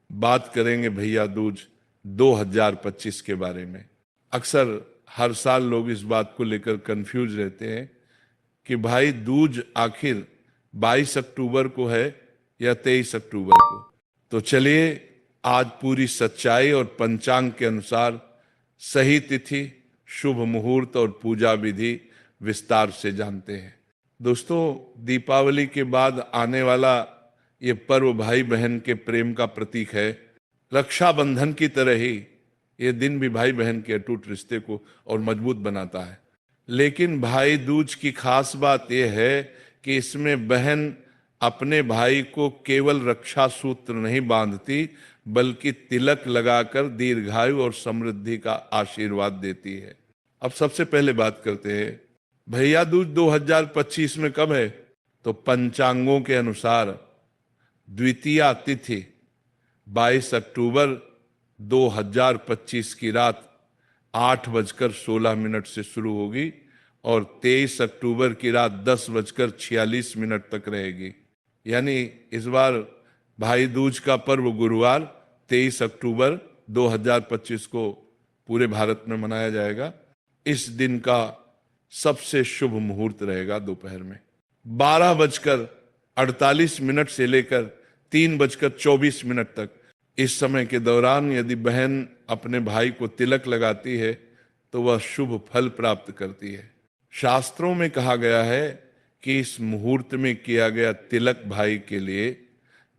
बात करेंगे भैया दूज 2025 के बारे में। अक्सर हर साल लोग इस बात को लेकर कंफ्यूज रहते हैं कि भाई दूज आखिर 22 अक्टूबर को है या 23 अक्टूबर को। तो चलिए आज पूरी सच्चाई और पंचांग के अनुसार सही तिथि, शुभ मुहूर्त और पूजा विधि विस्तार से जानते हैं। दोस्तों, दीपावली के बाद आने वाला ये पर्व भाई बहन के प्रेम का प्रतीक है। रक्षाबंधन की तरह ही ये दिन भी भाई बहन के अटूट रिश्ते को और मजबूत बनाता है। लेकिन भाई दूज की खास बात यह है कि इसमें बहन अपने भाई को केवल रक्षा सूत्र नहीं बांधती, बल्कि तिलक लगाकर दीर्घायु और समृद्धि का आशीर्वाद देती है। अब सबसे पहले बात करते हैं भैया दूज 2025 में कब है। तो पंचांगों के अनुसार द्वितीया तिथि 22 अक्टूबर 2025 की रात 8:16 से शुरू होगी और 23 अक्टूबर की रात 10:46 तक रहेगी। यानी इस बार भाई दूज का पर्व गुरुवार 23 अक्टूबर 2025 को पूरे भारत में मनाया जाएगा। इस दिन का सबसे शुभ मुहूर्त रहेगा दोपहर में 12:48 से लेकर 3:24 तक। इस समय के दौरान यदि बहन अपने भाई को तिलक लगाती है तो वह शुभ फल प्राप्त करती है। शास्त्रों में कहा गया है कि इस मुहूर्त में किया गया तिलक भाई के लिए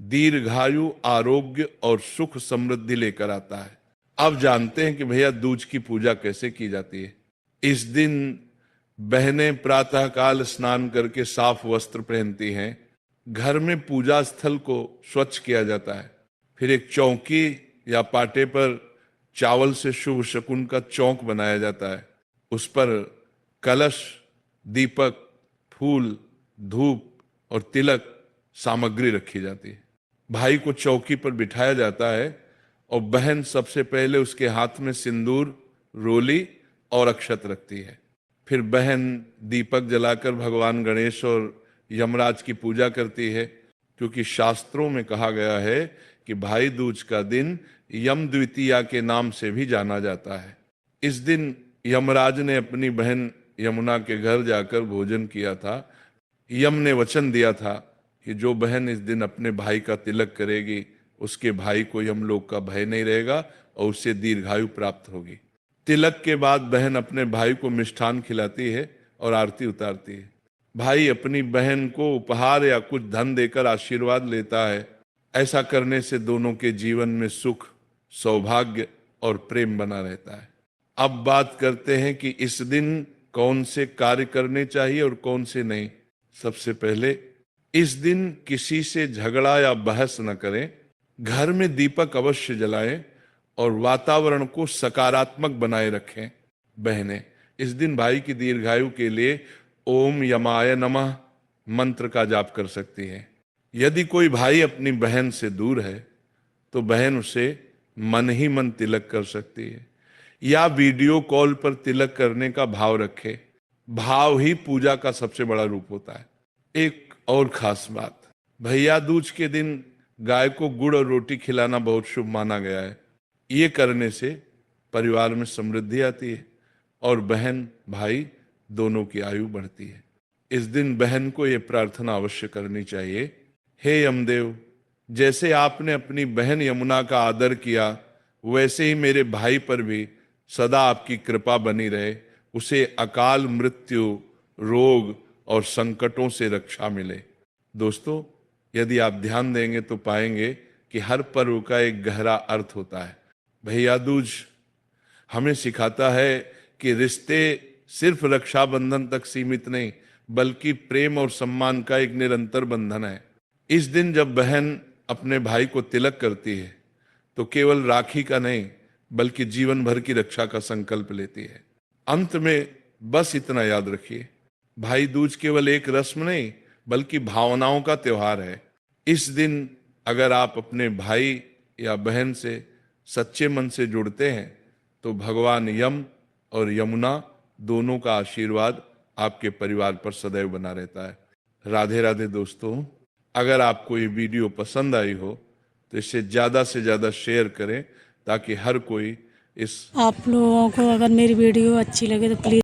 दीर्घायु, आरोग्य और सुख समृद्धि लेकर आता है। अब जानते हैं कि भैया दूज की पूजा कैसे की जाती है। इस दिन बहनें प्रातःकाल स्नान करके साफ वस्त्र पहनती हैं। घर में पूजा स्थल को स्वच्छ किया जाता है। फिर एक चौकी या पाटे पर चावल से शुभ शकुन का चौक बनाया जाता है। उस पर कलश, दीपक, फूल, धूप और तिलक सामग्री रखी जाती है। भाई को चौकी पर बिठाया जाता है और बहन सबसे पहले उसके हाथ में सिंदूर, रोली और अक्षत रखती है। फिर बहन दीपक जलाकर भगवान गणेश और यमराज की पूजा करती है, क्योंकि शास्त्रों में कहा गया है कि भाई दूज का दिन यम द्वितीया के नाम से भी जाना जाता है। इस दिन यमराज ने अपनी बहन यमुना के घर जाकर भोजन किया था। यम ने वचन दिया था कि जो बहन इस दिन अपने भाई का तिलक करेगी उसके भाई को यमलोक का भय नहीं रहेगा और उससे दीर्घायु प्राप्त होगी। तिलक के बाद बहन अपने भाई को मिष्ठान खिलाती है और आरती उतारती है। भाई अपनी बहन को उपहार या कुछ धन देकर आशीर्वाद लेता है। ऐसा करने से दोनों के जीवन में सुख, सौभाग्य और प्रेम बना रहता है। अब बात करते हैं कि इस दिन कौन से कार्य करने चाहिए और कौन से नहीं। सबसे पहले, इस दिन किसी से झगड़ा या बहस न करें। घर में दीपक अवश्य जलाएं और वातावरण को सकारात्मक बनाए रखें। बहनें इस दिन भाई की दीर्घायु के लिए ओम यमाय नमः मंत्र का जाप कर सकती हैं। यदि कोई भाई अपनी बहन से दूर है तो बहन उसे मन ही मन तिलक कर सकती है या वीडियो कॉल पर तिलक करने का भाव रखे। भाव ही पूजा का सबसे बड़ा रूप होता है। एक और खास बात, भैया दूज के दिन गाय को गुड़ और रोटी खिलाना बहुत शुभ माना गया है। ये करने से परिवार में समृद्धि आती है और बहन भाई दोनों की आयु बढ़ती है। इस दिन बहन को ये प्रार्थना अवश्य करनी चाहिए, हे यमदेव, जैसे आपने अपनी बहन यमुना का आदर किया वैसे ही मेरे भाई पर भी सदा आपकी कृपा बनी रहे। उसे अकाल मृत्यु, रोग और संकटों से रक्षा मिले। दोस्तों, यदि आप ध्यान देंगे तो पाएंगे कि हर पर्व का एक गहरा अर्थ होता है। भैया दूज हमें सिखाता है कि रिश्ते सिर्फ रक्षाबंधन तक सीमित नहीं, बल्कि प्रेम और सम्मान का एक निरंतर बंधन है। इस दिन जब बहन अपने भाई को तिलक करती है तो केवल राखी का नहीं, बल्कि जीवन भर की रक्षा का संकल्प लेती है। अंत में बस इतना याद रखिए, भाई दूज केवल एक रस्म नहीं, बल्कि भावनाओं का त्योहार है। इस दिन अगर आप अपने भाई या बहन से सच्चे मन से जुड़ते हैं तो भगवान यम और यमुना दोनों का आशीर्वाद आपके परिवार पर सदैव बना रहता है। राधे राधे दोस्तों, अगर आपको ये वीडियो पसंद आई हो तो इसे ज़्यादा से ज़्यादा शेयर करें ताकि हर कोई इस आप लोगों को अगर मेरी वीडियो अच्छी लगे तो प्लीज़